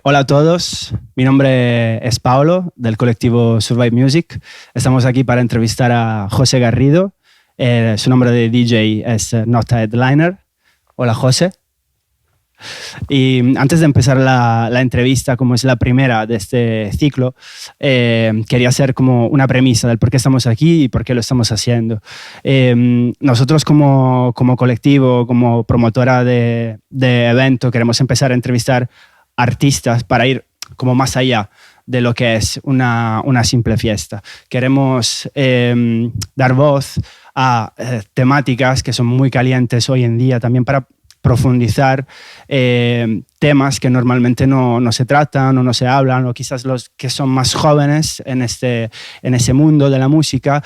Hola a todos, mi nombre es Paolo del colectivo Survive Music. Estamos aquí para entrevistar a José Garrido. Su nombre de DJ es Not a Headliner. Hola José. Y antes de empezar la entrevista, como es la primera de este ciclo, quería hacer como una premisa del por qué estamos aquí y por qué lo estamos haciendo. Nosotros como colectivo, como promotora de evento, queremos empezar a entrevistar artistas para ir como más allá de lo que es una simple fiesta. Queremos dar voz a temáticas que son muy calientes hoy en día, también para profundizar temas que normalmente no se tratan o no se hablan, o quizás los que son más jóvenes en ese mundo de la música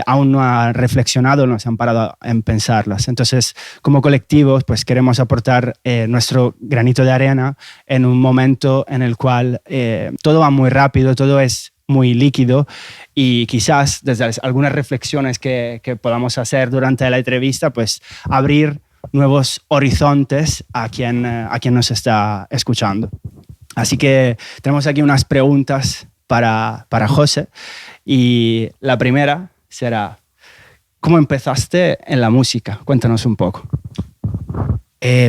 aún no han reflexionado, no se han parado en pensarlas. Entonces, como colectivos, pues queremos aportar nuestro granito de arena en un momento en el cual todo va muy rápido, todo es muy líquido, y quizás desde algunas reflexiones que podamos hacer durante la entrevista, pues abrir nuevos horizontes a quien nos está escuchando. Así que tenemos aquí unas preguntas para José, y la primera será: ¿cómo empezaste en la música? Cuéntanos un poco.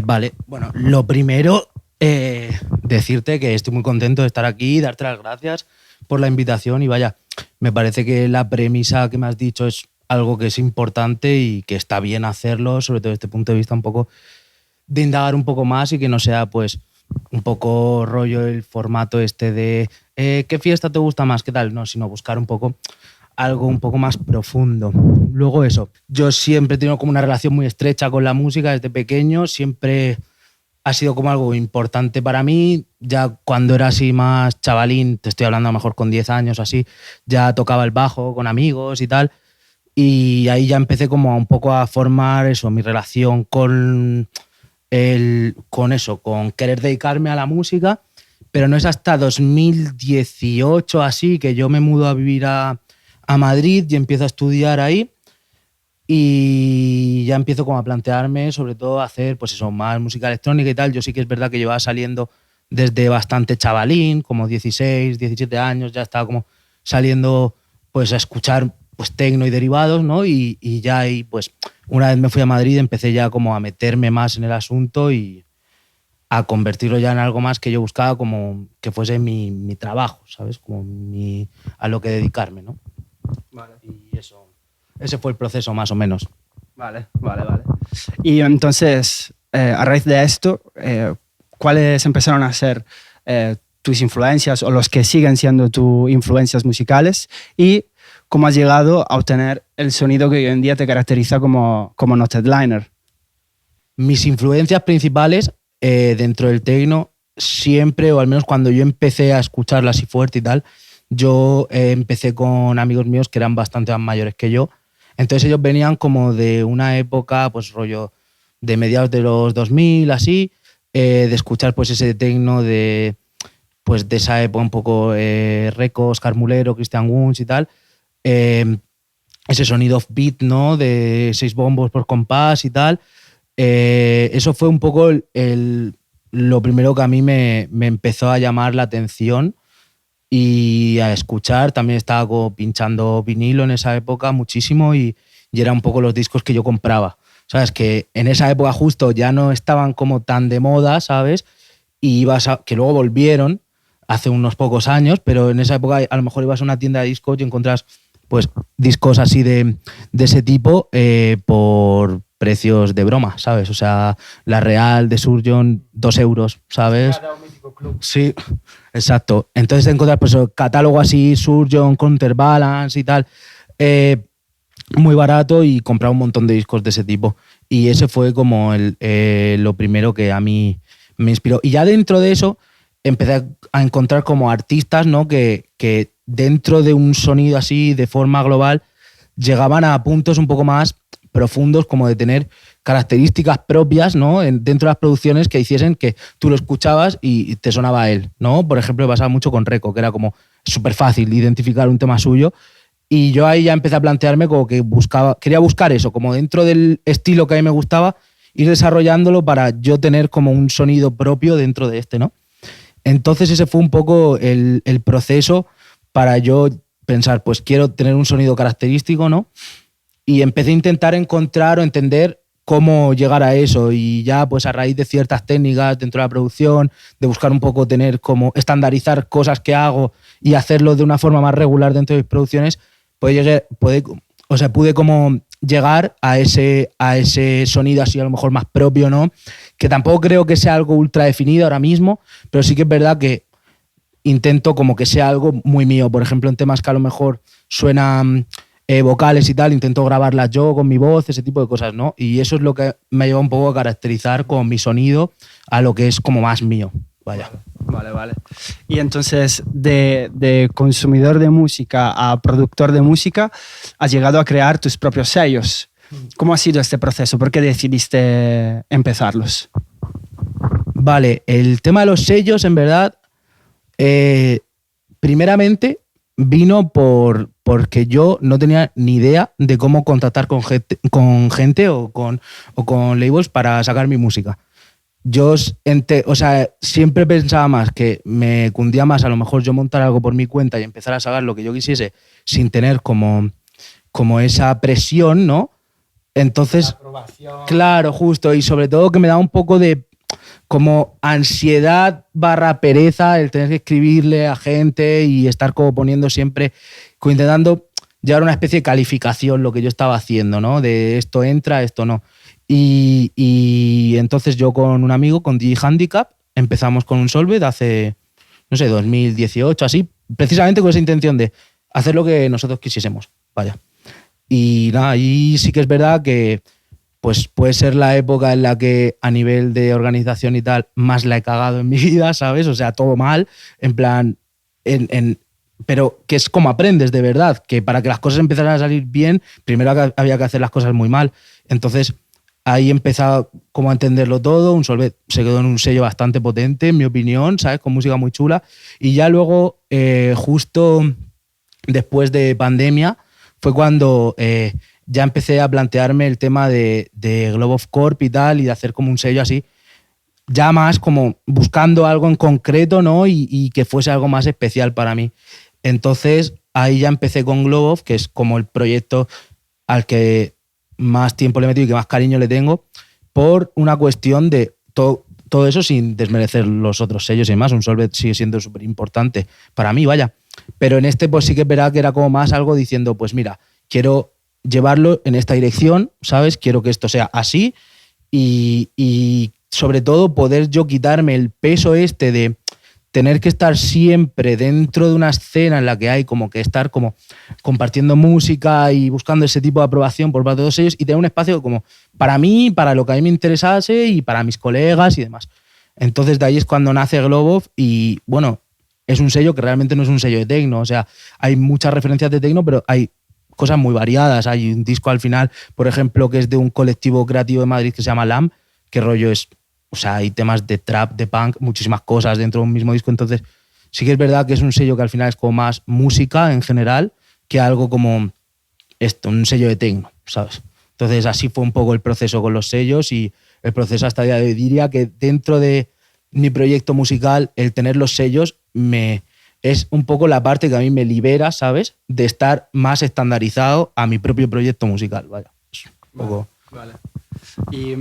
Vale, bueno, lo primero, decirte que estoy muy contento de estar aquí, darte las gracias por la invitación, y vaya, me parece que la premisa que me has dicho es algo que es importante y que está bien hacerlo, sobre todo desde este punto de vista un poco de indagar un poco más y que no sea pues un poco rollo el formato este de ¿qué fiesta te gusta más? ¿Qué tal? No, sino buscar un poco algo un poco más profundo. Luego eso, yo siempre he tenido como una relación muy estrecha con la música desde pequeño, siempre ha sido como algo importante para mí. Ya cuando era así más chavalín, te estoy hablando a lo mejor con 10 años así, ya tocaba el bajo con amigos y tal. Y ahí ya empecé como un poco a formar eso, mi relación con querer dedicarme a la música, pero no es hasta 2018 así que yo me mudo a vivir a Madrid y empiezo a estudiar ahí, y ya empiezo como a plantearme sobre todo hacer pues eso, más música electrónica y tal. Yo sí que es verdad que llevaba saliendo desde bastante chavalín, como 16, 17 años, ya estaba como saliendo pues a escuchar pues tecno y derivados, ¿no? Y ya ahí, pues, una vez me fui a Madrid, empecé ya como a meterme más en el asunto y a convertirlo ya en algo más que yo buscaba como que fuese mi trabajo, ¿sabes? Como a lo que dedicarme, ¿no? Vale. Y eso, ese fue el proceso más o menos. Vale. Y entonces, a raíz de esto, ¿cuáles empezaron a ser tus influencias o los que siguen siendo tus influencias musicales? Y ¿cómo has llegado a obtener el sonido que hoy en día te caracteriza como Not Headliner? Mis influencias principales dentro del techno, siempre, o al menos cuando yo empecé a escucharla así fuerte y tal, yo empecé con amigos míos que eran bastante más mayores que yo. Entonces ellos venían como de una época, pues rollo de mediados de los 2000, así, de escuchar pues ese techno de esa época un poco Reco, Oscar Mulero, Christian Wunsch y tal. Ese sonido off-beat, ¿no? De 6 bombos por compás y tal. Eso fue un poco lo primero que a mí me empezó a llamar la atención y a escuchar. También estaba como pinchando vinilo en esa época muchísimo, y eran un poco los discos que yo compraba. ¿Sabes? Que en esa época justo ya no estaban como tan de moda, ¿sabes? Y que luego volvieron hace unos pocos años, pero en esa época a lo mejor ibas a una tienda de discos y encontrás pues discos así de ese tipo por precios de broma, ¿sabes? O sea, la Real de Surgeon, 2 euros, ¿sabes? Sí, exacto. Entonces encontrar pues catálogo así, Surgeon, Counterbalance y tal, muy barato, y comprar un montón de discos de ese tipo. Y ese fue como lo primero que a mí me inspiró. Y ya dentro de eso empecé a encontrar como artistas, ¿no? que dentro de un sonido así de forma global llegaban a puntos un poco más profundos, como de tener características propias, ¿no? Dentro de las producciones que hiciesen que tú lo escuchabas y te sonaba a él, ¿no? Por ejemplo, me pasaba mucho con Reco, que era como súper fácil identificar un tema suyo, y yo ahí ya empecé a plantearme como que quería buscar eso, como dentro del estilo que a mí me gustaba, ir desarrollándolo para yo tener como un sonido propio dentro de este, ¿no? Entonces ese fue un poco el proceso para yo pensar, pues quiero tener un sonido característico, ¿no? Y empecé a intentar encontrar o entender cómo llegar a eso, y ya pues a raíz de ciertas técnicas dentro de la producción, de buscar un poco tener como estandarizar cosas que hago y hacerlo de una forma más regular dentro de mis producciones, pues pude como llegar a ese sonido así a lo mejor más propio, ¿no? Que tampoco creo que sea algo ultra definido ahora mismo, pero sí que es verdad que intento como que sea algo muy mío. Por ejemplo, en temas que a lo mejor suenan vocales y tal, intento grabarlas yo con mi voz, ese tipo de cosas, ¿no? Y eso es lo que me lleva un poco a caracterizar con mi sonido a lo que es como más mío. Vaya. Vale. Y entonces, de consumidor de música a productor de música, has llegado a crear tus propios sellos. ¿Cómo ha sido este proceso? ¿Por qué decidiste empezarlos? Vale, el tema de los sellos, en verdad, primeramente vino porque yo no tenía ni idea de cómo contactar con gente o con labels para sacar mi música. Yo siempre pensaba más que me cundía más a lo mejor yo montar algo por mi cuenta y empezar a sacar lo que yo quisiese sin tener como esa presión, ¿no? Entonces, claro, justo, y sobre todo que me da un poco de como ansiedad / pereza el tener que escribirle a gente y estar como poniendo siempre, como intentando llevar una especie de calificación lo que yo estaba haciendo, ¿no? De esto entra, esto no. Y entonces yo con un amigo, con DJ Handicap, empezamos con un Solved hace, no sé, 2018, así, precisamente con esa intención de hacer lo que nosotros quisiésemos, vaya. Y nada, ahí sí que es verdad que pues puede ser la época en la que a nivel de organización y tal más la he cagado en mi vida, ¿sabes? O sea, todo mal, en plan, pero que es como aprendes de verdad, que para que las cosas empezaran a salir bien, primero había que hacer las cosas muy mal. Entonces, ahí he empezado como a entenderlo todo, un Solved se quedó en un sello bastante potente, en mi opinión, ¿sabes? Con música muy chula. Y ya luego, justo después de pandemia, fue cuando ya empecé a plantearme el tema de Globe of Corp y tal, y de hacer como un sello así, ya más como buscando algo en concreto, ¿no? Y que fuese algo más especial para mí. Entonces, ahí ya empecé con Globe of, que es como el proyecto al que más tiempo le he metido y que más cariño le tengo, por una cuestión de todo eso sin desmerecer los otros sellos y demás. Un Solved sigue siendo súper importante para mí, vaya. Pero en este pues sí que es verdad que era como más algo diciendo, pues mira, quiero llevarlo en esta dirección, ¿sabes? Quiero que esto sea así y sobre todo poder yo quitarme el peso este de tener que estar siempre dentro de una escena en la que hay como que estar como compartiendo música y buscando ese tipo de aprobación por parte de todos ellos, y tener un espacio como para mí, para lo que a mí me interesase y para mis colegas y demás. Entonces de ahí es cuando nace Globov, y bueno, es un sello que realmente no es un sello de techno, o sea, hay muchas referencias de techno, pero hay cosas muy variadas. Hay un disco al final, por ejemplo, que es de un colectivo creativo de Madrid que se llama LAM, que rollo es, o sea, hay temas de trap, de punk, muchísimas cosas dentro de un mismo disco. Entonces sí que es verdad que es un sello que al final es como más música en general que algo como esto, un sello de techno, ¿sabes? Entonces así fue un poco el proceso con los sellos, y el proceso hasta el día de hoy. Diría que dentro de mi proyecto musical, el tener los sellos es un poco la parte que a mí me libera, ¿sabes? De estar más estandarizado a mi propio proyecto musical, vaya. Un poco. Vale. Y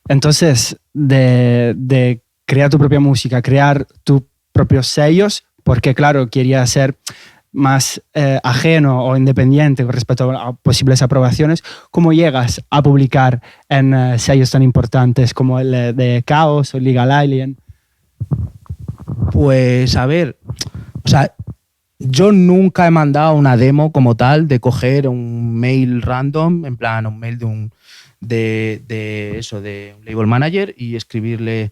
entonces, de crear tu propia música, crear tus propios sellos, porque claro, quería ser más ajeno o independiente con respecto a posibles aprobaciones, ¿cómo llegas a publicar en sellos tan importantes como el de Chaos o Legal Alien? Pues a ver, o sea, yo nunca he mandado una demo como tal, de coger un mail random, en plan un mail de un label manager y escribirle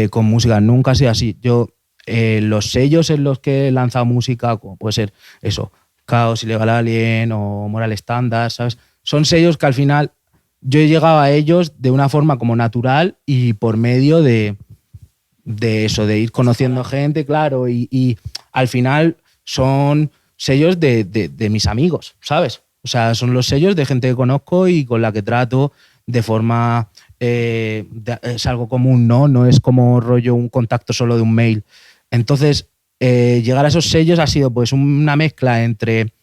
con música. Nunca ha sido así. Yo, los sellos en los que he lanzado música, como puede ser eso, Chaos, Illegal Alien o Moral Standard, ¿sabes? Son sellos que al final yo he llegado a ellos de una forma como natural y por medio de eso, de ir conociendo gente, claro, y al final son sellos de mis amigos, ¿sabes? O sea, son los sellos de gente que conozco y con la que trato de forma... es algo común, ¿no? No es como rollo un contacto solo de un mail. Entonces, llegar a esos sellos ha sido pues una mezcla entre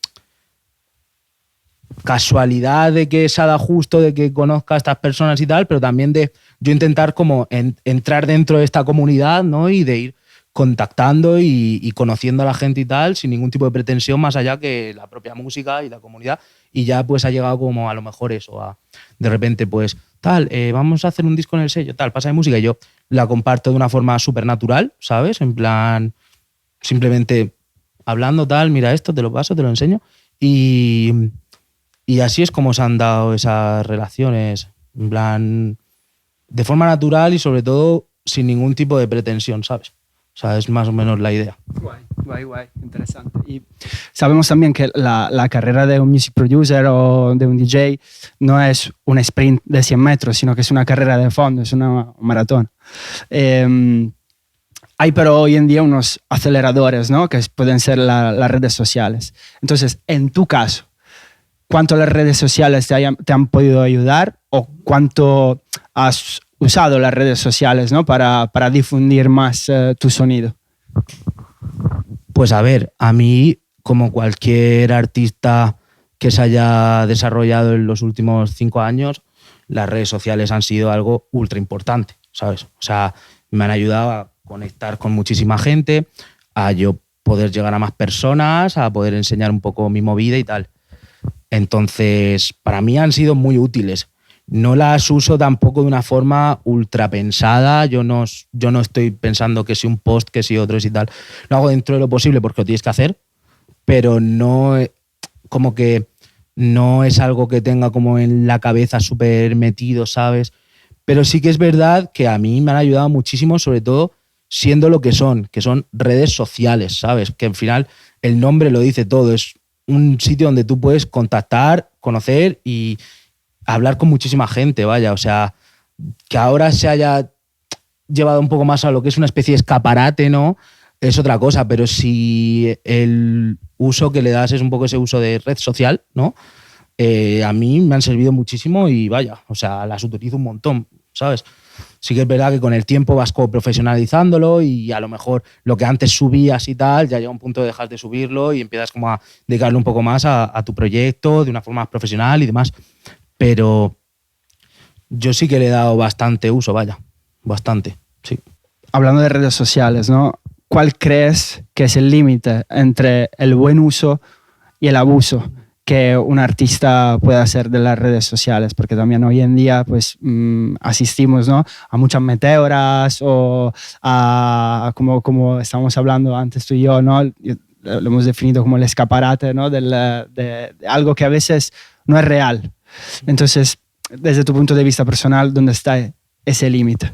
casualidad de que se ha dado justo, de que conozca a estas personas y tal, pero también de yo intentar como entrar dentro de esta comunidad, ¿no? Y de ir contactando y conociendo a la gente y tal, sin ningún tipo de pretensión más allá que la propia música y la comunidad. Y ya pues ha llegado como a lo mejor eso, de repente pues tal, vamos a hacer un disco en el sello, tal, pasa de música y yo la comparto de una forma súper natural, ¿sabes? En plan, simplemente hablando tal, mira esto, te lo paso, te lo enseño. Y así es como se han dado esas relaciones, en plan, de forma natural y sobre todo sin ningún tipo de pretensión, ¿sabes? O sea, es más o menos la idea. Guay, interesante. Y sabemos también que la carrera de un music producer o de un DJ no es un sprint de 100 metros, sino que es una carrera de fondo, es una maratón. Hay pero hoy en día unos aceleradores, ¿no? Que pueden ser las redes sociales. Entonces, en tu caso, ¿cuánto las redes sociales te han podido ayudar o cuánto has usado las redes sociales, ¿no? para difundir más tu sonido? Pues a ver, a mí, como cualquier artista que se haya desarrollado en los últimos 5 años, las redes sociales han sido algo ultra importante, ¿sabes? O sea, me han ayudado a conectar con muchísima gente, a yo poder llegar a más personas, a poder enseñar un poco mi movida y tal. Entonces, para mí han sido muy útiles. No las uso tampoco de una forma ultra pensada. Yo no estoy pensando que si un post, que si otro y tal. Lo hago dentro de lo posible porque lo tienes que hacer, pero no, como que no es algo que tenga como en la cabeza súper metido, ¿sabes? Pero sí que es verdad que a mí me han ayudado muchísimo, sobre todo siendo lo que son redes sociales, ¿sabes? Que al final el nombre lo dice todo. Es un sitio donde tú puedes contactar, conocer y hablar con muchísima gente, vaya. O sea, que ahora se haya llevado un poco más a lo que es una especie de escaparate, ¿no? Es otra cosa, pero si el uso que le das es un poco ese uso de red social, ¿no? A mí me han servido muchísimo y vaya, o sea, las utilizo un montón, ¿sabes? Sí que es verdad que con el tiempo vas como profesionalizándolo y a lo mejor lo que antes subías y tal, ya llega un punto de dejar de subirlo y empiezas como a dedicarle un poco más a tu proyecto de una forma más profesional y demás. Pero yo sí que le he dado bastante uso, vaya, bastante, sí. Hablando de redes sociales, ¿no? ¿Cuál crees que es el límite entre el buen uso y el abuso que un artista puede hacer de las redes sociales? Porque también hoy en día pues asistimos, ¿no? A muchas meteoras o a, como estábamos hablando antes tú y yo, ¿no? Lo hemos definido como el escaparate, ¿no? De algo que a veces no es real. Entonces, desde tu punto de vista personal, ¿dónde está ese límite?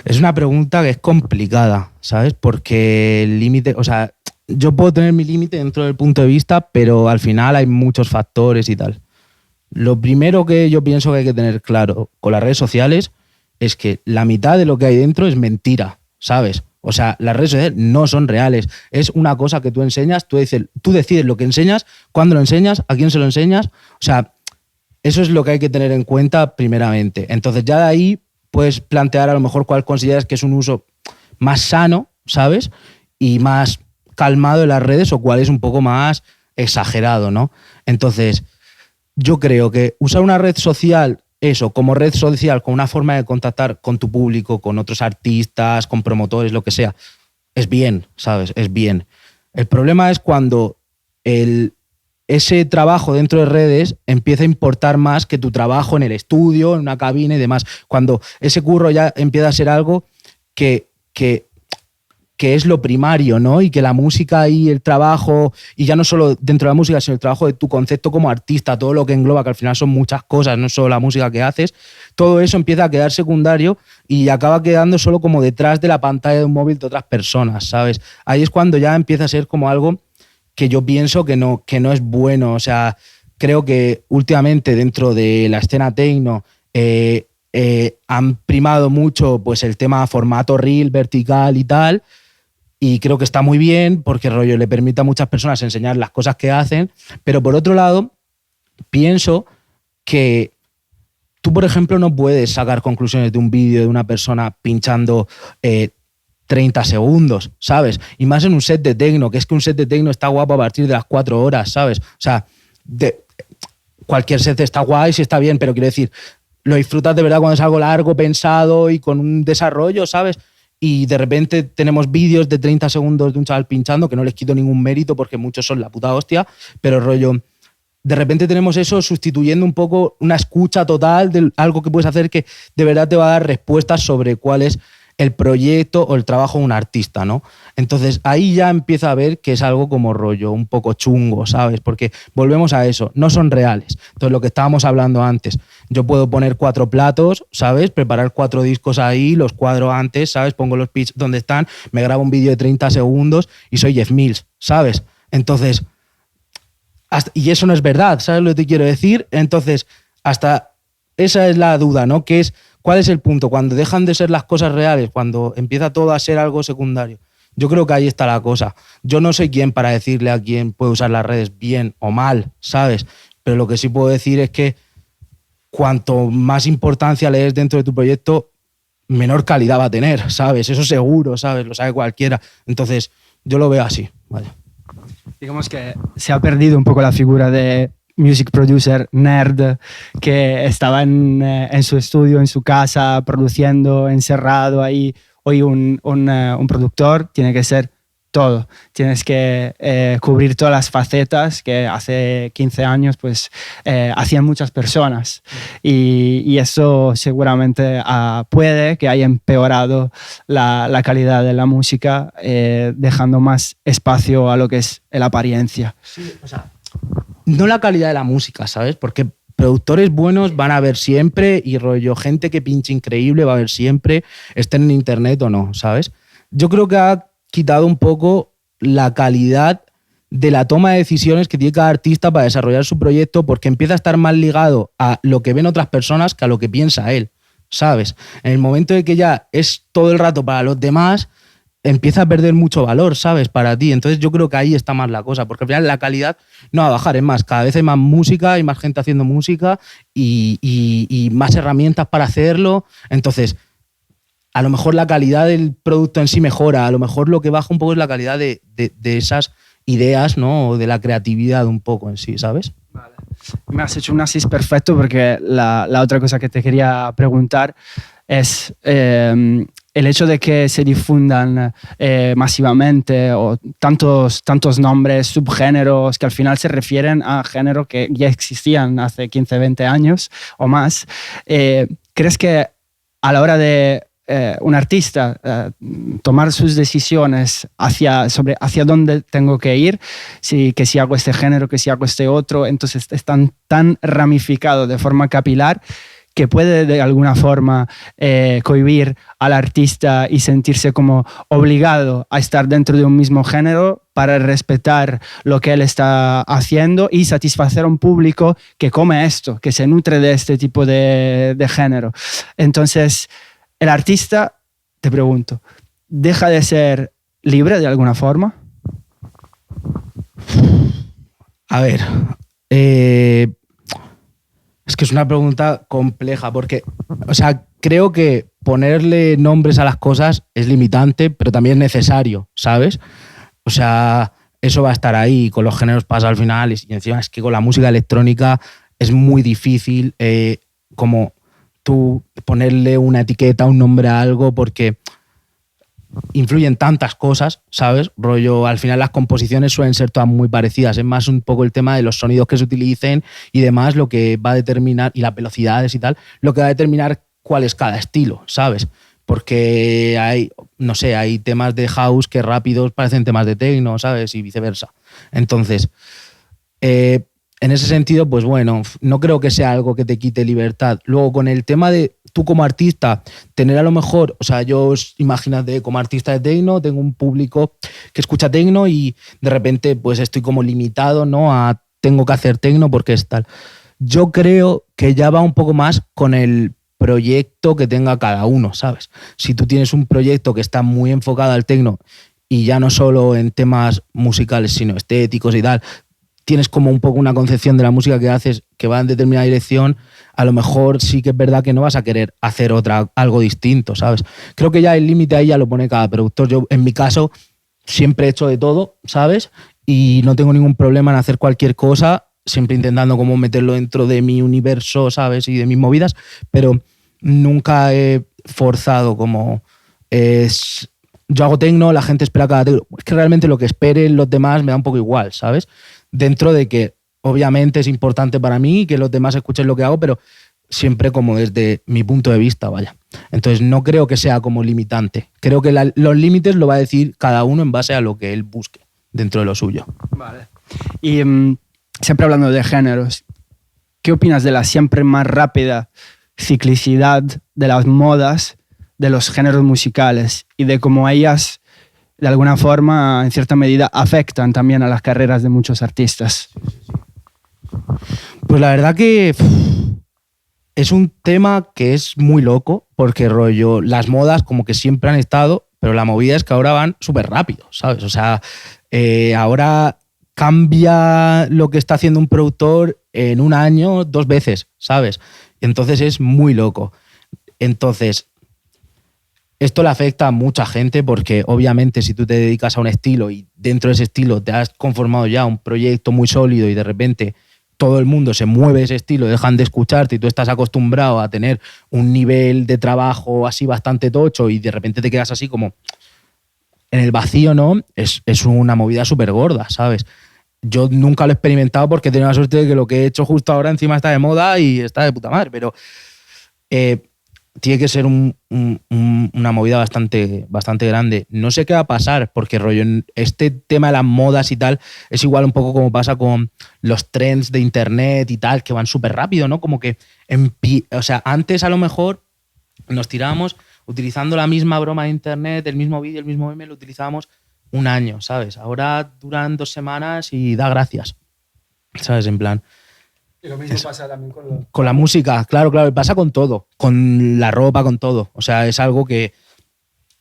Es una pregunta que es complicada, ¿sabes? Porque el límite, o sea, yo puedo tener mi límite dentro del punto de vista, pero al final hay muchos factores y tal. Lo primero que yo pienso que hay que tener claro con las redes sociales es que la mitad de lo que hay dentro es mentira, ¿sabes? O sea, las redes sociales no son reales. Es una cosa que tú enseñas, tú decides lo que enseñas, cuándo lo enseñas, a quién se lo enseñas. O sea, eso es lo que hay que tener en cuenta primeramente. Entonces ya de ahí puedes plantear a lo mejor cuál consideras que es un uso más sano, ¿sabes? Y más calmado de las redes o cuál es un poco más exagerado, ¿no? Entonces, yo creo que usar una red social, eso, como red social, como una forma de contactar con tu público, con otros artistas, con promotores, lo que sea, es bien, ¿sabes? Es bien. El problema es cuando ese trabajo dentro de redes empieza a importar más que tu trabajo en el estudio, en una cabina y demás. Cuando ese curro ya empieza a ser algo que es lo primario, ¿no? Y que la música y el trabajo, y ya no solo dentro de la música, sino el trabajo de tu concepto como artista, todo lo que engloba, que al final son muchas cosas, no solo la música que haces, todo eso empieza a quedar secundario y acaba quedando solo como detrás de la pantalla de un móvil de otras personas, ¿sabes? Ahí es cuando ya empieza a ser como algo que yo pienso que no es bueno. O sea, creo que últimamente dentro de la escena techno han primado mucho pues, el tema formato reel, vertical y tal, y creo que está muy bien porque rollo le permite a muchas personas enseñar las cosas que hacen, pero por otro lado pienso que tú, por ejemplo, no puedes sacar conclusiones de un vídeo de una persona pinchando 30 segundos, ¿sabes? Y más en un set de techno, que es que un set de techno está guapo a partir de las 4 horas, ¿sabes? O sea, cualquier set está guay si está bien, pero quiero decir, lo disfrutas de verdad cuando es algo largo, pensado y con un desarrollo, ¿sabes? Y de repente tenemos vídeos de 30 segundos de un chaval pinchando, que no les quito ningún mérito porque muchos son la puta hostia, pero rollo, de repente tenemos eso sustituyendo un poco una escucha total de algo que puedes hacer que de verdad te va a dar respuestas sobre cuál es el proyecto o el trabajo de un artista, ¿no? Entonces ahí ya empieza a ver que es algo como rollo, un poco chungo, ¿sabes? Porque volvemos a eso, no son reales. Entonces lo que estábamos hablando antes, yo puedo poner 4 platos, ¿sabes? Preparar 4 discos ahí, los cuadro antes, ¿sabes? Pongo los pitch donde están, me grabo un vídeo de 30 segundos y soy Jeff Mills, ¿sabes? Entonces, y eso no es verdad, ¿sabes lo que te quiero decir? Entonces, hasta esa es la duda, ¿no? Que es, ¿cuál es el punto? Cuando dejan de ser las cosas reales, cuando empieza todo a ser algo secundario. Yo creo que ahí está la cosa. Yo no soy quien para decirle a quién puede usar las redes bien o mal, ¿sabes? Pero lo que sí puedo decir es que cuanto más importancia le des dentro de tu proyecto, menor calidad va a tener, ¿sabes? Eso seguro, ¿sabes? Lo sabe cualquiera. Entonces, yo lo veo así, vaya. Digamos que se ha perdido un poco la figura de music producer nerd que estaba en su estudio, en su casa, produciendo, encerrado ahí. Hoy un productor tiene que ser todo. Tienes que cubrir todas las facetas que hace 15 años pues, hacían muchas personas. Y eso seguramente puede que haya empeorado la calidad de la música, dejando más espacio a lo que es la apariencia. Sí, o sea, no la calidad de la música, ¿sabes? Porque productores buenos van a haber siempre y rollo, gente que pinche increíble va a haber siempre, estén en internet o no, ¿sabes? Yo creo que ha quitado un poco la calidad de la toma de decisiones que tiene cada artista para desarrollar su proyecto, porque empieza a estar más ligado a lo que ven otras personas que a lo que piensa él, ¿sabes? En el momento de que ya es todo el rato para los demás, empieza a perder mucho valor, ¿sabes? Para ti. Entonces yo creo que ahí está más la cosa, porque al final la calidad no va a bajar, es más, cada vez hay más música, hay más gente haciendo música y más herramientas para hacerlo. Entonces, a lo mejor la calidad del producto en sí mejora, a lo mejor lo que baja un poco es la calidad de esas ideas, ¿no? O de la creatividad un poco en sí, ¿sabes? Vale. Me has hecho un asis perfecto porque la otra cosa que te quería preguntar es el hecho de que se difundan masivamente o tantos nombres, subgéneros que al final se refieren a géneros que ya existían hace 15, 20 años o más. ¿Crees que a la hora de un artista tomar sus decisiones hacia dónde tengo que ir, que si hago este género, que si hago este otro, entonces están tan ramificados de forma capilar que puede de alguna forma cohibir al artista y sentirse como obligado a estar dentro de un mismo género para respetar lo que él está haciendo y satisfacer a un público que come esto, que se nutre de este tipo de género? Entonces, el artista, te pregunto, ¿deja de ser libre de alguna forma? A ver, es que es una pregunta compleja porque, o sea, creo que ponerle nombres a las cosas es limitante, pero también es necesario, ¿sabes? O sea, eso va a estar ahí, con los géneros pasa al final y encima es que con la música electrónica es muy difícil como tú ponerle una etiqueta, un nombre a algo porque influyen tantas cosas, ¿sabes? Rollo, al final las composiciones suelen ser todas muy parecidas. Es más un poco el tema de los sonidos que se utilicen y demás lo que va a determinar, y las velocidades y tal, lo que va a determinar cuál es cada estilo, ¿sabes? Porque hay, no sé, hay temas de house que rápidos parecen temas de techno, ¿sabes? Y viceversa. Entonces, en ese sentido, pues bueno, no creo que sea algo que te quite libertad. Luego, con el tema de tú como artista, tener a lo mejor, o sea, yo imagínate como artista de techno, tengo un público que escucha techno y de repente pues estoy como limitado, ¿no? A tengo que hacer techno porque es tal. Yo creo que ya va un poco más con el proyecto que tenga cada uno, ¿sabes? Si tú tienes un proyecto que está muy enfocado al techno y ya no solo en temas musicales, sino estéticos y tal, tienes como un poco una concepción de la música que haces que va en determinada dirección, a lo mejor sí que es verdad que no vas a querer hacer algo distinto, ¿sabes? Creo que ya el límite ahí ya lo pone cada productor. Yo, en mi caso, siempre he hecho de todo, ¿sabes? Y no tengo ningún problema en hacer cualquier cosa, siempre intentando como meterlo dentro de mi universo, ¿sabes? Y de mis movidas, pero nunca he forzado como yo hago tecno, la gente espera cada tecno. Es que realmente lo que esperen los demás me da un poco igual, ¿sabes? Dentro de que obviamente es importante para mí que los demás escuchen lo que hago, pero siempre como desde mi punto de vista, vaya. Entonces no creo que sea como limitante. Creo que los límites lo va a decir cada uno en base a lo que él busque dentro de lo suyo. Vale. Y siempre hablando de géneros, ¿qué opinas de la siempre más rápida ciclicidad de las modas de los géneros musicales y de cómo ellas, de alguna forma, en cierta medida, afectan también a las carreras de muchos artistas? Pues la verdad que es un tema que es muy loco, porque rollo, las modas como que siempre han estado, pero la movida es que ahora van súper rápido, ¿sabes? O sea, ahora cambia lo que está haciendo un productor en un año 2 veces, ¿sabes? Entonces es muy loco. Entonces, esto le afecta a mucha gente porque obviamente si tú te dedicas a un estilo y dentro de ese estilo te has conformado ya un proyecto muy sólido y de repente todo el mundo se mueve ese estilo, dejan de escucharte y tú estás acostumbrado a tener un nivel de trabajo así bastante tocho y de repente te quedas así como en el vacío, ¿no? Es una movida súper gorda, ¿sabes? Yo nunca lo he experimentado porque he tenido la suerte de que lo que he hecho justo ahora encima está de moda y está de puta madre, pero tiene que ser una movida bastante grande. No sé qué va a pasar, porque rollo, en este tema de las modas y tal, es igual un poco como pasa con los trends de internet y tal, que van súper rápido, ¿no? Como que, o sea, antes a lo mejor nos tirábamos utilizando la misma broma de internet, el mismo vídeo, el mismo meme, lo utilizábamos un año, ¿sabes? Ahora duran 2 semanas y da gracias, ¿sabes? En plan... Y lo mismo pasa también con la música, claro, pasa con todo, con la ropa, con todo. O sea, es algo que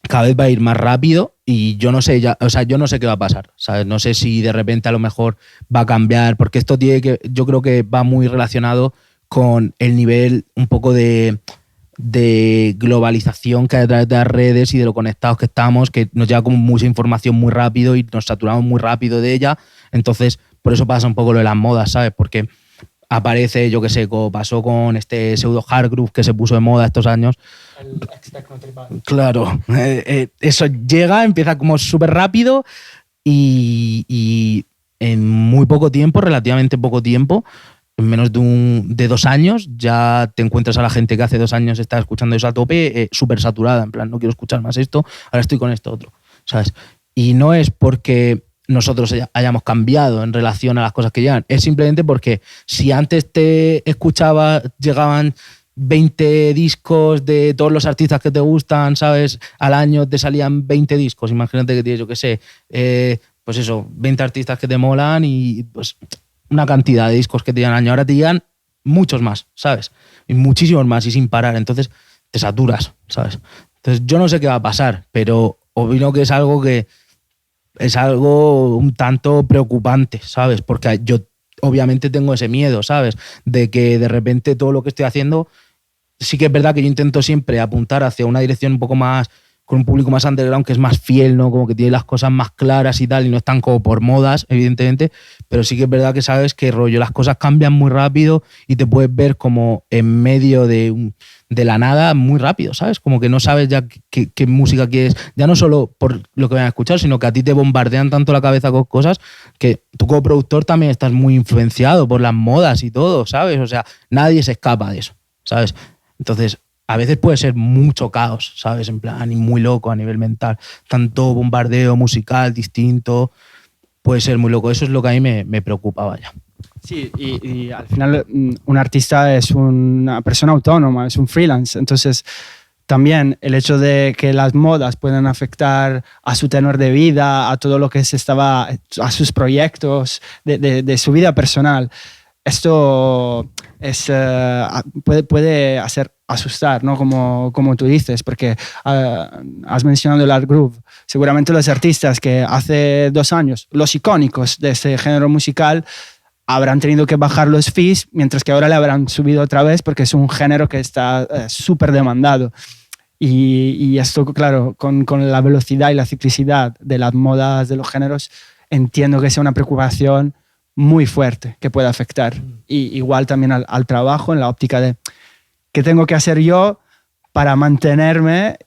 cada vez va a ir más rápido y yo no sé yo no sé qué va a pasar, ¿sabes? No sé si de repente a lo mejor va a cambiar, porque esto yo creo que va muy relacionado con el nivel un poco de globalización que hay a través de las redes y de lo conectados que estamos, que nos llega como mucha información muy rápido y nos saturamos muy rápido de ella. Entonces, por eso pasa un poco lo de las modas, ¿sabes? Porque aparece, yo qué sé, como pasó con este pseudo hard groove que se puso de moda estos años. El ex-techno tribal. Claro, eso llega, empieza como súper rápido y en muy poco tiempo, relativamente poco tiempo, en menos de 2 años, ya te encuentras a la gente que hace 2 años está escuchando eso a tope, súper saturada, en plan, no quiero escuchar más esto, ahora estoy con esto otro, ¿sabes? Y no es porque nosotros hayamos cambiado en relación a las cosas que llegan. Es simplemente porque si antes te llegaban 20 discos de todos los artistas que te gustan, ¿sabes? Al año te salían 20 discos. Imagínate que tienes, yo qué sé, pues eso, 20 artistas que te molan y pues una cantidad de discos que te llegan al año. Ahora te llegan muchos más, ¿sabes? Y muchísimos más y sin parar. Entonces te saturas, ¿sabes? Entonces yo no sé qué va a pasar, pero opino que es algo un tanto preocupante, ¿sabes? Porque yo obviamente tengo ese miedo, ¿sabes? De que de repente todo lo que estoy haciendo, sí que es verdad que yo intento siempre apuntar hacia una dirección un poco más, con un público más underground, que es más fiel, ¿no? Como que tiene las cosas más claras y tal, y no están como por modas, evidentemente, pero sí que es verdad que sabes que rollo, las cosas cambian muy rápido y te puedes ver como en medio de la nada muy rápido, ¿sabes? Como que no sabes ya qué música quieres, ya no solo por lo que van a escuchar, sino que a ti te bombardean tanto la cabeza con cosas que tú como productor también estás muy influenciado por las modas y todo, ¿sabes? O sea, nadie se escapa de eso, ¿sabes? Entonces, a veces puede ser mucho caos, ¿sabes? En plan, y muy loco a nivel mental. Tanto bombardeo musical distinto, puede ser muy loco. Eso es lo que a mí me preocupa, vaya. Sí, y al final un artista es una persona autónoma, es un freelance. Entonces, también el hecho de que las modas puedan afectar a su tenor de vida, a todo lo que a sus proyectos, de su vida personal, esto puede hacer asustar, ¿no? Como tú dices, porque has mencionado el art groove. Seguramente los artistas que hace 2 años, los icónicos de ese género musical, habrán tenido que bajar los fees, mientras que ahora le habrán subido otra vez porque es un género que está súper demandado. Y esto, claro, con la velocidad y la ciclicidad de las modas de los géneros, entiendo que sea una preocupación muy fuerte que puede afectar. Y igual también al trabajo, en la óptica de qué tengo que hacer yo para mantenerme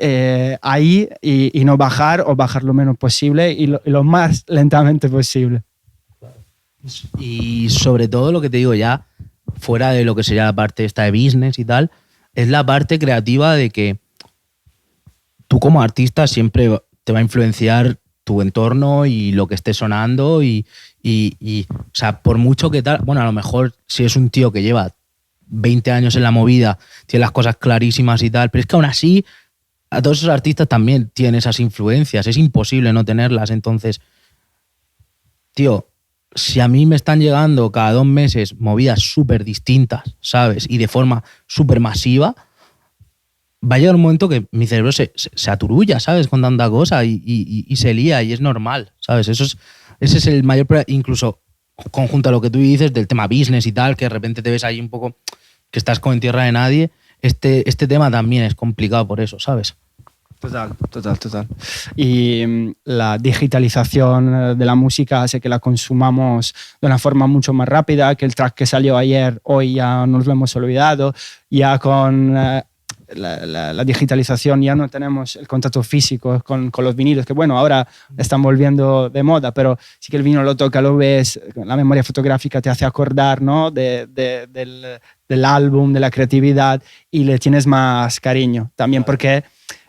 ahí y no bajar o bajar lo menos posible y lo más lentamente posible. Y sobre todo lo que te digo ya, fuera de lo que sería la parte esta de business y tal, es la parte creativa de que tú como artista siempre te va a influenciar tu entorno y lo que esté sonando y o sea, por mucho que tal, bueno, a lo mejor si es un tío que lleva 20 años en la movida, tiene las cosas clarísimas y tal, pero es que aún así a todos esos artistas también tienen esas influencias, es imposible no tenerlas. Entonces, tío, si a mí me están llegando cada 2 meses movidas súper distintas, ¿sabes? Y de forma súper masiva, va a llegar un momento que mi cerebro se aturulla, ¿sabes? Con tanta cosa y se lía y es normal, ¿sabes? Ese es el mayor problema, incluso conjunto a lo que tú dices del tema business y tal, que de repente te ves ahí un poco que estás como en tierra de nadie. Este tema también es complicado por eso, ¿sabes? Total. Y la digitalización de la música hace que la consumamos de una forma mucho más rápida, que el track que salió ayer, hoy ya nos lo hemos olvidado. Ya con la digitalización ya no tenemos el contacto físico con los vinilos, que bueno, ahora están volviendo de moda, pero sí que el vinilo lo toca, lo ves, la memoria fotográfica te hace acordar, ¿no? del álbum, de la creatividad, y le tienes más cariño. También porque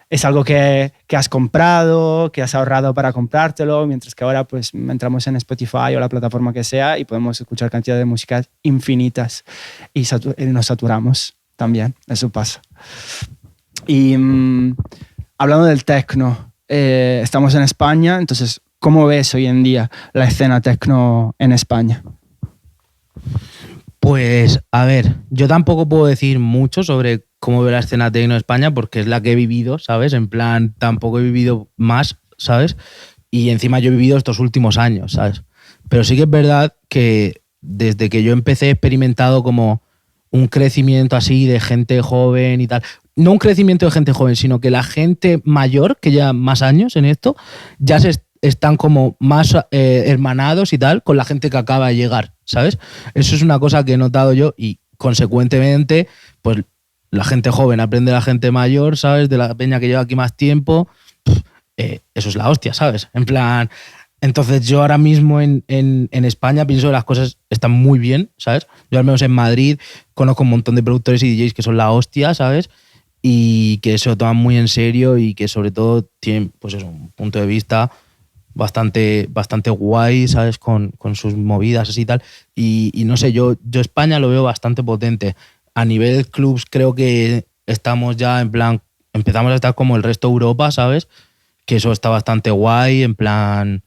es algo que has comprado, que has ahorrado para comprártelo, mientras que ahora pues entramos en Spotify o la plataforma que sea y podemos escuchar cantidad de músicas infinitas y nos saturamos también, eso pasa. Y hablando del techno, estamos en España, entonces, ¿cómo ves hoy en día la escena techno en España? Pues, a ver, yo tampoco puedo decir mucho sobre cómo veo la escena techno en España porque es la que he vivido, ¿sabes? En plan, tampoco he vivido más, ¿sabes? Y encima yo he vivido estos últimos años, ¿sabes? Pero sí que es verdad que desde que yo empecé he experimentado como un crecimiento así de gente joven y tal. No un crecimiento de gente joven, sino que la gente mayor, que ya más años en esto, ya están como más hermanados y tal con la gente que acaba de llegar, ¿sabes? Eso es una cosa que he notado yo y consecuentemente, pues la gente joven aprende de la gente mayor, ¿sabes? De la peña que lleva aquí más tiempo. Eso es la hostia, ¿sabes? En plan, entonces yo ahora mismo en España pienso que las cosas están muy bien, ¿sabes? Yo al menos en Madrid conozco un montón de productores y DJs que son la hostia, ¿sabes? Y que se lo toman muy en serio y que sobre todo tienen, pues eso, un punto de vista bastante guay, ¿sabes? Con sus movidas así y tal. Y no sé, yo España lo veo bastante potente. A nivel clubs creo que estamos ya en plan, empezamos a estar como el resto de Europa, ¿sabes? Que eso está bastante guay, en plan,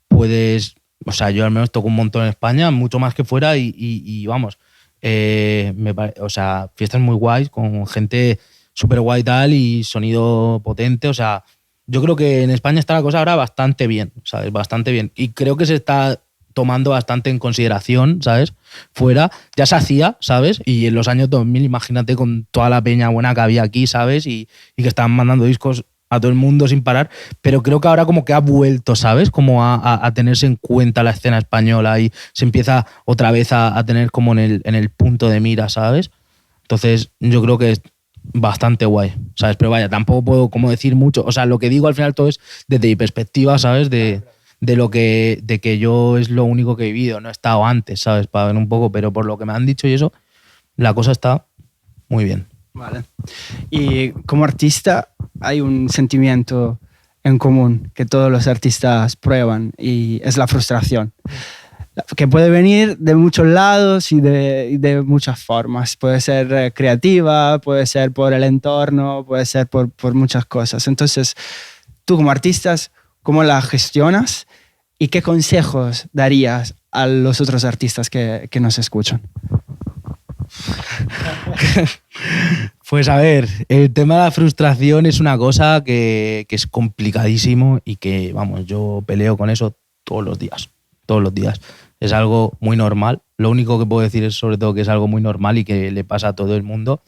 puedes, o sea, yo al menos toco un montón en España, mucho más que fuera y vamos, o sea, fiestas muy guays con gente súper guay y tal y sonido potente, o sea, yo creo que en España está la cosa ahora bastante bien, ¿sabes? Bastante bien. Y creo que se está tomando bastante en consideración, ¿sabes? Fuera, ya se hacía, ¿sabes? Y en los años 2000, imagínate con toda la peña buena que había aquí, ¿sabes? Y que estaban mandando discos a todo el mundo sin parar, pero creo que ahora como que ha vuelto, ¿sabes? Como a tenerse en cuenta la escena española y se empieza otra vez a tener como en el punto de mira, ¿sabes? Entonces yo creo que es bastante guay, ¿sabes? Pero vaya, tampoco puedo como decir mucho, o sea, lo que digo al final todo es desde mi perspectiva, ¿sabes? De que yo es lo único que he vivido, no he estado antes, ¿sabes? Para ver un poco, pero por lo que me han dicho y eso, la cosa está muy bien. Vale. Y como artista hay un sentimiento en común que todos los artistas prueban y es la frustración, que puede venir de muchos lados y de muchas formas. Puede ser creativa, puede ser por el entorno, puede ser por muchas cosas. Entonces, tú como artistas, ¿cómo la gestionas y qué consejos darías a los otros artistas que nos escuchan? Pues a ver, el tema de la frustración es una cosa que es complicadísimo y que, vamos, yo peleo con eso todos los días. todos los días. Es algo muy normal. Lo único que puedo decir es sobre todo que es algo muy normal y que le pasa a todo el mundo.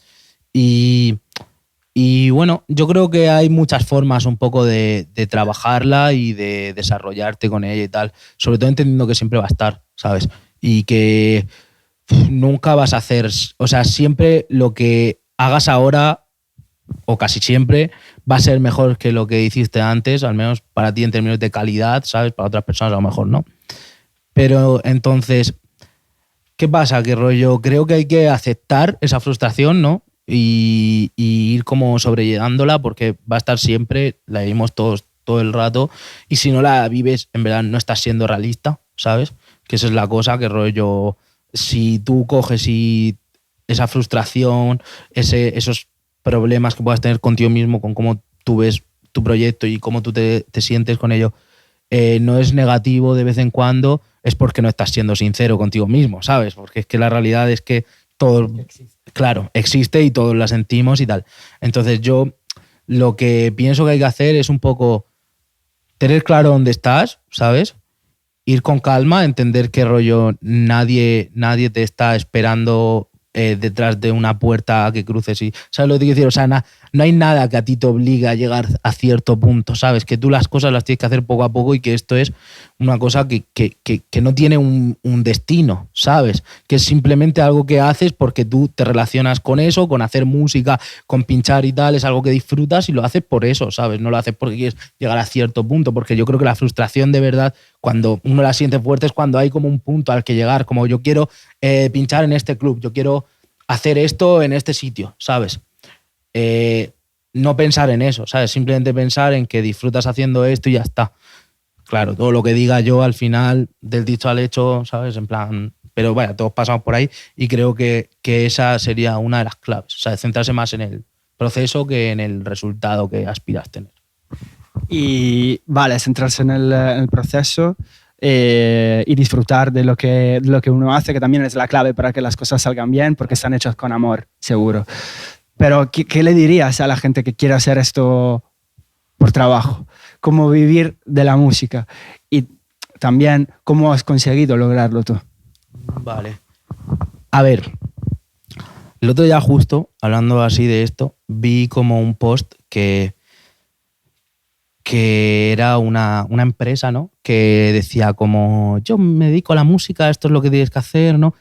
Y bueno, yo creo que hay muchas formas un poco de trabajarla y de desarrollarte con ella y tal. Sobre todo entendiendo que siempre va a estar, ¿sabes? Y que nunca vas a hacer... O sea, siempre lo que hagas ahora, o casi siempre, va a ser mejor que lo que hiciste antes, al menos para ti en términos de calidad, ¿sabes? Para otras personas a lo mejor no. Pero entonces, ¿qué pasa? Que rollo, creo que hay que aceptar esa frustración, ¿no? Y ir como sobrellevándola porque va a estar siempre, la vivimos todos todo el rato, y si no la vives, en verdad no estás siendo realista, ¿sabes? Que esa es la cosa, que rollo, si tú coges y esa frustración, esos problemas que puedas tener contigo mismo, con cómo tú ves tu proyecto y cómo tú te sientes con ello, no es negativo de vez en cuando, es porque no estás siendo sincero contigo mismo, ¿sabes? Porque es que la realidad es que todo, claro, existe y todos la sentimos y tal. Entonces yo lo que pienso que hay que hacer es un poco tener claro dónde estás, ¿sabes? Ir con calma, entender qué rollo nadie te está esperando detrás de una puerta que cruces y, ¿sabes lo que te quiero decir? O sea, no hay nada que a ti te obligue a llegar a cierto punto, ¿sabes? Que tú las cosas las tienes que hacer poco a poco y que esto es una cosa que no tiene un destino, ¿sabes? Que es simplemente algo que haces porque tú te relacionas con eso, con hacer música, con pinchar y tal, es algo que disfrutas y lo haces por eso, ¿sabes? No lo haces porque quieres llegar a cierto punto, porque yo creo que la frustración de verdad, cuando uno la siente fuerte, es cuando hay como un punto al que llegar, como yo quiero pinchar en este club, yo quiero hacer esto en este sitio, ¿sabes? No pensar en eso, ¿sabes? Simplemente pensar en que disfrutas haciendo esto y ya está. Claro, todo lo que diga yo al final, del dicho al hecho, ¿sabes? En plan, pero vaya, todos pasamos por ahí y creo que esa sería una de las claves, o sea, centrarse más en el proceso que en el resultado que aspiras a tener. Y vale, centrarse en el proceso y disfrutar de lo que uno hace, que también es la clave para que las cosas salgan bien, porque están hechas con amor, seguro. Pero, ¿qué le dirías a la gente que quiere hacer esto por trabajo? ¿Cómo vivir de la música? Y también, ¿cómo has conseguido lograrlo tú? Vale. A ver, el otro día justo, hablando así de esto, vi como un post que era una empresa, ¿no? Que decía como, yo me dedico a la música, esto es lo que tienes que hacer, ¿no?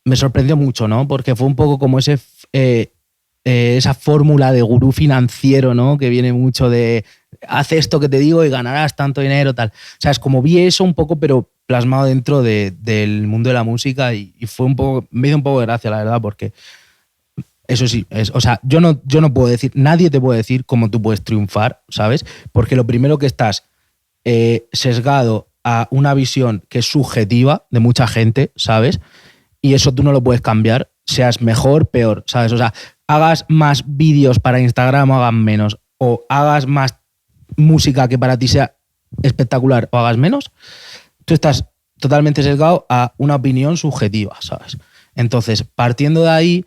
Me sorprendió mucho, ¿no? Porque fue un poco como esa fórmula de gurú financiero, ¿no? Que viene mucho de, haz esto que te digo y ganarás tanto dinero, tal. O sea, es como vi eso un poco, pero plasmado dentro del mundo de la música y fue un poco, me dio un poco de gracia, la verdad, porque eso sí, o sea, yo no puedo decir, nadie te puede decir cómo tú puedes triunfar, ¿sabes? Porque lo primero que estás sesgado a una visión que es subjetiva de mucha gente, ¿sabes? Y eso tú no lo puedes cambiar, seas mejor, peor, ¿sabes? O sea, hagas más vídeos para Instagram o hagas menos, o hagas más música que para ti sea espectacular o hagas menos, tú estás totalmente sesgado a una opinión subjetiva, ¿sabes? Entonces, partiendo de ahí,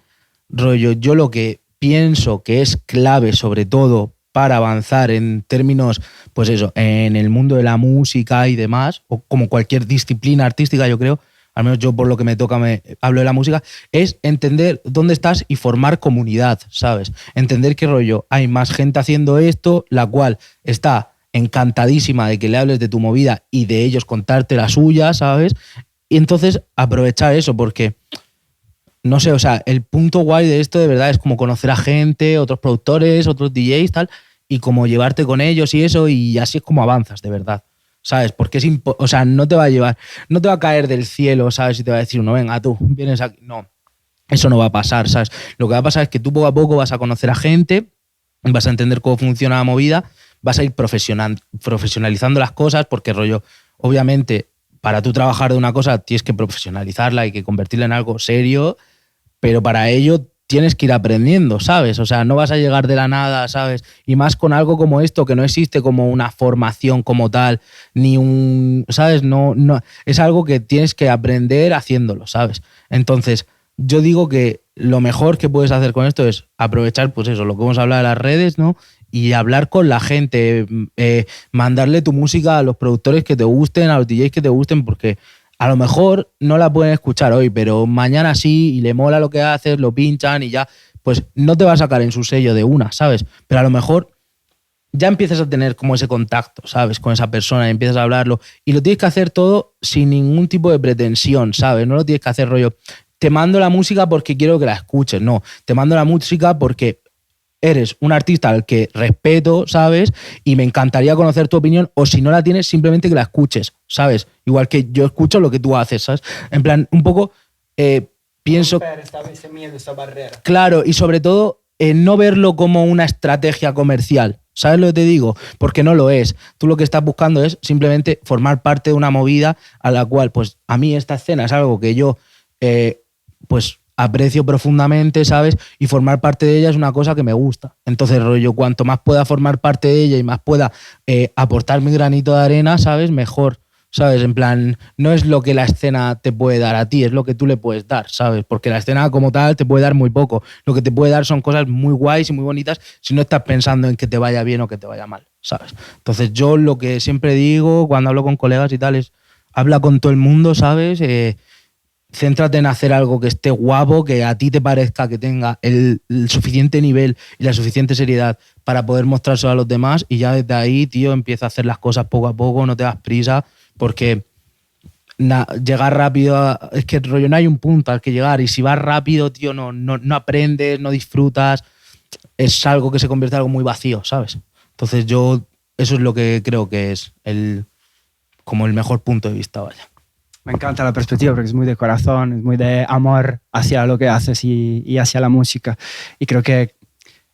rollo, yo lo que pienso que es clave sobre todo para avanzar en términos, pues eso, en el mundo de la música y demás, o como cualquier disciplina artística, yo creo, al menos yo por lo que me toca hablo de la música, es entender dónde estás y formar comunidad, ¿sabes? Entender qué rollo, hay más gente haciendo esto, la cual está encantadísima de que le hables de tu movida y de ellos contarte la suya, ¿sabes? Y entonces aprovechar eso, porque no sé, o sea, el punto guay de esto de verdad es como conocer a gente, otros productores, otros DJs, tal, y como llevarte con ellos y eso, y así es como avanzas, de verdad, ¿sabes? Porque o sea, no te va a llevar, no te va a caer del cielo, ¿sabes? Y te va a decir uno, venga, tú, vienes aquí. No, eso no va a pasar, ¿sabes? Lo que va a pasar es que tú poco a poco vas a conocer a gente, vas a entender cómo funciona la movida, vas a ir profesionalizando las cosas, porque rollo, obviamente, para tú trabajar de una cosa tienes que profesionalizarla y que convertirla en algo serio, pero para ello tienes que ir aprendiendo, ¿sabes? O sea, no vas a llegar de la nada, ¿sabes? Y más con algo como esto, que no existe como una formación como tal, ni un, ¿sabes? No, es algo que tienes que aprender haciéndolo, ¿sabes? Entonces, yo digo que lo mejor que puedes hacer con esto es aprovechar, pues eso, lo que hemos hablado de las redes, ¿no? y hablar con la gente, mandarle tu música a los productores que te gusten, a los DJs que te gusten, porque a lo mejor no la pueden escuchar hoy, pero mañana sí, y le mola lo que haces, lo pinchan y ya, pues no te va a sacar en su sello de una, ¿sabes? Pero a lo mejor ya empiezas a tener como ese contacto, ¿sabes? Con esa persona y empiezas a hablarlo. Y lo tienes que hacer todo sin ningún tipo de pretensión, ¿sabes? No lo tienes que hacer rollo, te mando la música porque quiero que la escuches, no. Te mando la música porque eres un artista al que respeto, ¿sabes? Y me encantaría conocer tu opinión, o si no la tienes, simplemente que la escuches, ¿sabes? Igual que yo escucho lo que tú haces, ¿sabes? En plan, un poco pienso... Ese miedo, esa barrera. Claro, y sobre todo, no verlo como una estrategia comercial. ¿Sabes lo que te digo? Porque no lo es. Tú lo que estás buscando es simplemente formar parte de una movida a la cual, pues, a mí esta escena es algo que yo, pues, aprecio profundamente, ¿sabes? Y formar parte de ella es una cosa que me gusta. Entonces, rollo, cuanto más pueda formar parte de ella y más pueda aportar mi granito de arena, ¿sabes? Mejor, ¿sabes? En plan, no es lo que la escena te puede dar a ti, es lo que tú le puedes dar, ¿sabes? Porque la escena como tal te puede dar muy poco. Lo que te puede dar son cosas muy guays y muy bonitas si no estás pensando en que te vaya bien o que te vaya mal, ¿sabes? Entonces, yo lo que siempre digo cuando hablo con colegas y tal es, habla con todo el mundo, ¿sabes? Céntrate en hacer algo que esté guapo, que a ti te parezca que tenga el suficiente nivel y la suficiente seriedad para poder mostrárselo a los demás, y ya desde ahí, tío, empieza a hacer las cosas poco a poco, no te das prisa, porque llegar rápido, es que rollo no hay un punto al que llegar, y si vas rápido, tío, no aprendes, no disfrutas, es algo que se convierte en algo muy vacío, ¿sabes? Entonces yo, eso es lo que creo que es como el mejor punto de vista, vaya. Me encanta la perspectiva porque es muy de corazón, es muy de amor hacia lo que haces y hacia la música. Y creo que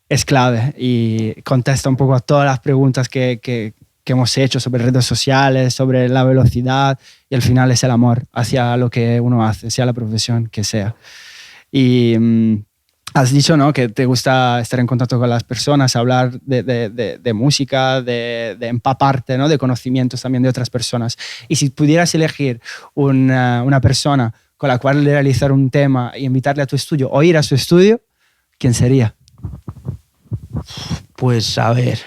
es clave y contesta un poco a todas las preguntas que hemos hecho sobre redes sociales, sobre la velocidad, y al final es el amor hacia lo que uno hace, sea la profesión que sea. Y has dicho, ¿no?, que te gusta estar en contacto con las personas, hablar de música, de empaparte, ¿no?, de conocimientos también de otras personas. Y si pudieras elegir una persona con la cual realizar un tema y invitarle a tu estudio o ir a su estudio, ¿quién sería? Pues a ver...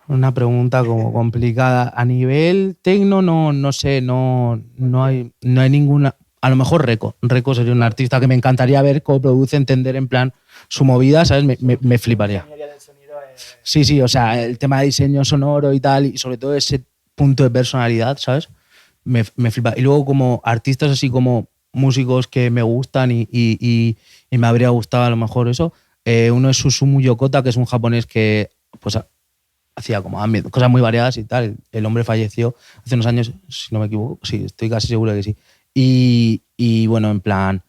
una pregunta como complicada. A nivel tecno no sé, no hay ninguna. A lo mejor Reco sería un artista que me encantaría ver cómo produce, entender en plan su movida, ¿sabes? Me fliparía. Sí, o sea, el tema de diseño sonoro y tal, y sobre todo ese punto de personalidad, ¿sabes? Me flipa. Y luego como artistas así como músicos que me gustan y me habría gustado a lo mejor eso. Uno es Susumu Yokota, que es un japonés que pues hacía como cosas muy variadas y tal. El hombre falleció hace unos años, si no me equivoco. Sí, estoy casi seguro de que sí. Y bueno, en plan,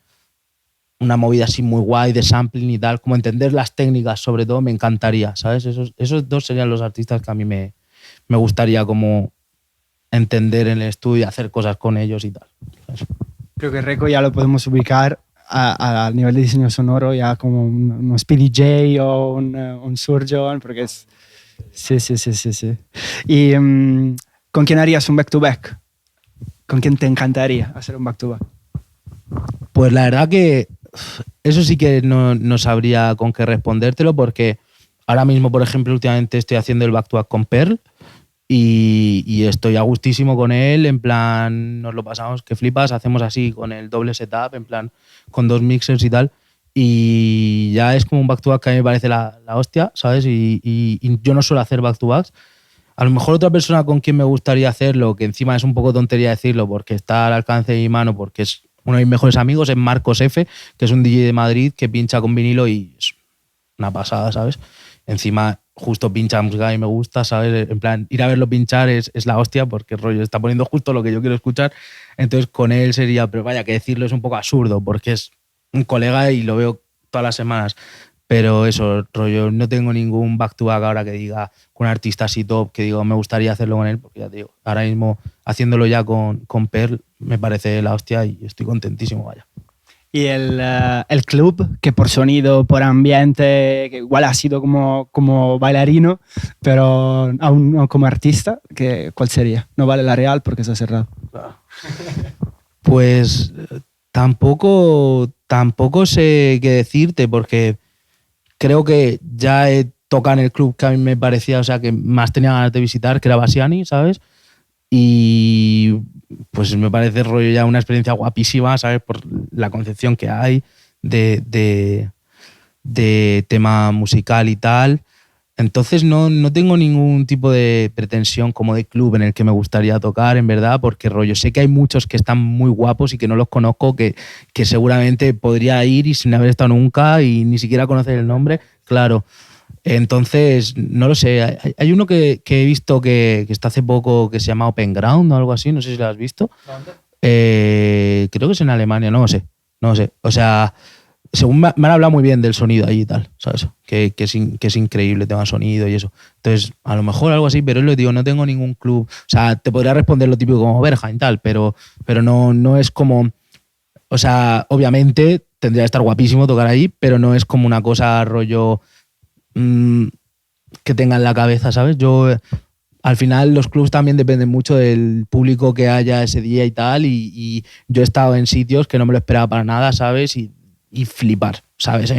una movida así muy guay de sampling y tal, como entender las técnicas sobre todo, me encantaría, ¿sabes? Esos dos serían los artistas que a mí me gustaría como entender en el estudio y hacer cosas con ellos y tal, ¿sabes? Creo que Reco ya lo podemos ubicar a nivel de diseño sonoro ya como un Speedy J o un Surgeon, porque es... Sí. ¿Y con quién harías un back-to-back? ¿Con quién te encantaría hacer un back-to-back? Pues la verdad que eso sí que no sabría con qué respondértelo, porque ahora mismo, por ejemplo, últimamente estoy haciendo el back-to-back con Pearl y estoy a gustísimo con él, en plan, nos lo pasamos que flipas, hacemos así con el doble setup, en plan, con 2 mixers y tal, y ya es como un back-to-back que a mí me parece la hostia, ¿sabes? Y yo no suelo hacer back-to-backs. A lo mejor otra persona con quien me gustaría hacerlo, que encima es un poco tontería decirlo porque está al alcance de mi mano, porque es uno de mis mejores amigos, es Marcos F., que es un DJ de Madrid que pincha con vinilo y es una pasada, ¿sabes? Encima justo pincha música y me gusta, ¿sabes? En plan, ir a verlo pinchar es la hostia porque el rollo está poniendo justo lo que yo quiero escuchar. Entonces con él sería, pero vaya, que decirlo es un poco absurdo porque es un colega y lo veo todas las semanas. Pero eso, rollo, no tengo ningún back-to-back ahora que diga con un artista así top, que digo, me gustaría hacerlo con él, porque ya te digo, ahora mismo haciéndolo ya con Pearl me parece la hostia y estoy contentísimo, vaya. Y el club, que por sonido, por ambiente, que igual ha sido como bailarino, pero aún no como artista, ¿cuál sería? No vale La Real porque se ha cerrado. Pues Tampoco sé qué decirte, porque creo que ya he tocado en el club que a mí me parecía, o sea, que más tenía ganas de visitar, que era Basiani, ¿sabes? Y pues me parece rollo ya una experiencia guapísima, ¿sabes? Por la concepción que hay de tema musical y tal. Entonces no tengo ningún tipo de pretensión como de club en el que me gustaría tocar, en verdad, porque rollo, sé que hay muchos que están muy guapos y que no los conozco, que seguramente podría ir y sin haber estado nunca y ni siquiera conocer el nombre, claro. Entonces, no lo sé, hay uno que he visto que está hace poco que se llama Open Ground o algo así, no sé si lo has visto. ¿Dónde? Creo que es en Alemania, no lo sé. O sea, según me han hablado muy bien del sonido ahí y tal, ¿sabes? Que es increíble el tema de sonido y eso. Entonces, a lo mejor algo así, pero es lo que digo, no tengo ningún club. O sea, te podría responder lo típico como Berghain y tal, pero no es como... O sea, obviamente tendría que estar guapísimo tocar ahí, pero no es como una cosa rollo que tenga en la cabeza, ¿sabes? Al final los clubs también dependen mucho del público que haya ese día y tal, y yo he estado en sitios que no me lo esperaba para nada, ¿sabes? Y flipar, ¿sabes?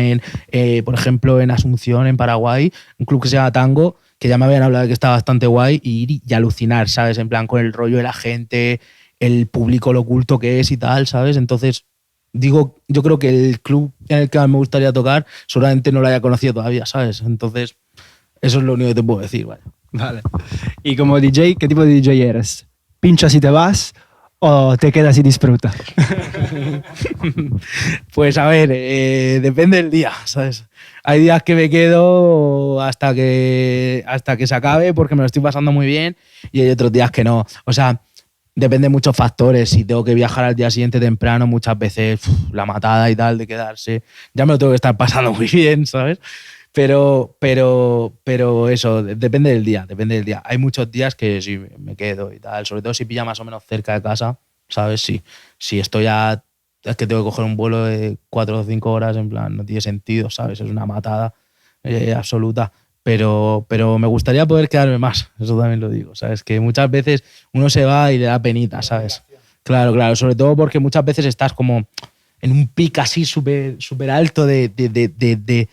Por ejemplo, en Asunción, en Paraguay, un club que se llama Tango, que ya me habían hablado de que está bastante guay, y ir y alucinar, ¿sabes? En plan, con el rollo de la gente, el público, lo culto que es y tal, ¿sabes? Entonces, digo, yo creo que el club en el que más me gustaría tocar seguramente no lo haya conocido todavía, ¿sabes? Entonces, eso es lo único que te puedo decir, vaya. Vale. Y como DJ, ¿qué tipo de DJ eres? ¿Pinchas y te vas o te quedas y disfrutas? Pues a ver, depende del día, ¿sabes? Hay días que me quedo hasta que se acabe porque me lo estoy pasando muy bien, y hay otros días que no. O sea, depende de muchos factores. Si tengo que viajar al día siguiente temprano, muchas veces la matada y tal de quedarse, ya me lo tengo que estar pasando muy bien, ¿sabes? Pero eso, depende del día. Hay muchos días que sí me quedo y tal, sobre todo si pilla más o menos cerca de casa, ¿sabes? Si estoy ya, es que tengo que coger un vuelo de 4 o 5 horas, en plan, no tiene sentido, ¿sabes? Es una matada absoluta. Pero me gustaría poder quedarme más, eso también lo digo, ¿sabes? Que muchas veces uno se va y le da penita, ¿sabes? Claro, sobre todo porque muchas veces estás como en un pic así súper alto de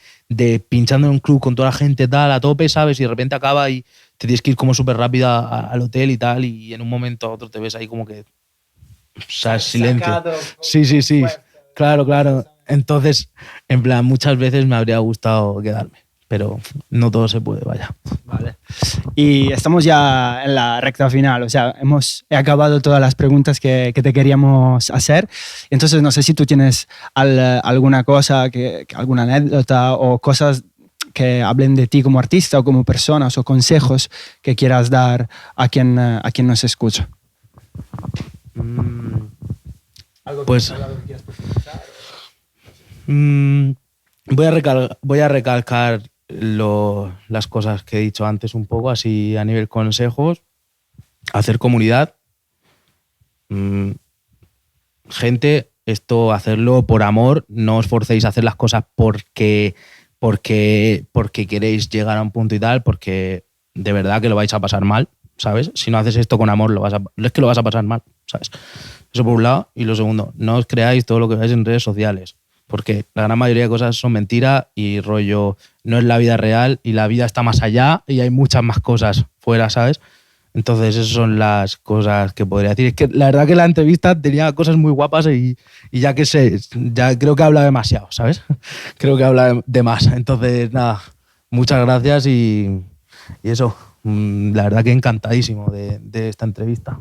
pinchando en un club con toda la gente tal, a tope, ¿sabes? Y de repente acaba y te tienes que ir como súper rápido al hotel y tal, y en un momento a otro te ves ahí como que... O sea, silencio. Sí. Claro. Entonces, en plan, muchas veces me habría gustado quedarme, pero no todo se puede, vaya. Vale. Y estamos ya en la recta final, o sea, he acabado todas las preguntas que te queríamos hacer. Entonces, no sé si tú tienes alguna cosa, alguna anécdota o cosas que hablen de ti como artista o como persona, o consejos que quieras dar a quien nos escucha. Pues voy a recalcar las cosas que he dicho antes un poco, así a nivel consejos. Hacer comunidad. Gente, esto hacerlo por amor, no os forcéis a hacer las cosas porque queréis llegar a un punto y tal, porque de verdad que lo vais a pasar mal, ¿sabes? Si no haces esto con amor, es que lo vas a pasar mal, ¿sabes? Eso por un lado. Y lo segundo, no os creáis todo lo que veáis en redes sociales, porque la gran mayoría de cosas son mentira y rollo, no es la vida real, y la vida está más allá y hay muchas más cosas fuera, ¿sabes? Entonces esas son las cosas que podría decir. Es que la verdad que la entrevista tenía cosas muy guapas y ya creo que habla demasiado, ¿sabes? Creo que habla de más. Entonces, nada, muchas gracias y eso, la verdad que encantadísimo de esta entrevista.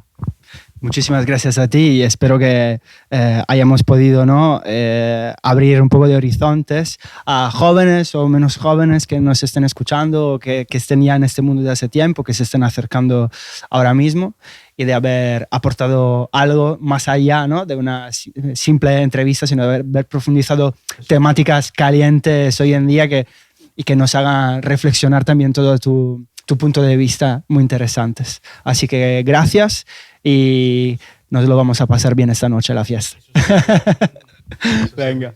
Muchísimas gracias a ti y espero que hayamos podido, ¿no? Abrir un poco de horizontes a jóvenes o menos jóvenes que nos estén escuchando o que estén ya en este mundo de hace tiempo, que se estén acercando ahora mismo, y de haber aportado algo más allá, ¿no? De una simple entrevista, sino de haber profundizado temáticas calientes hoy en día y que nos hagan reflexionar también todo tu punto de vista muy interesantes. Así que gracias y nos lo vamos a pasar bien esta noche en la fiesta. Venga.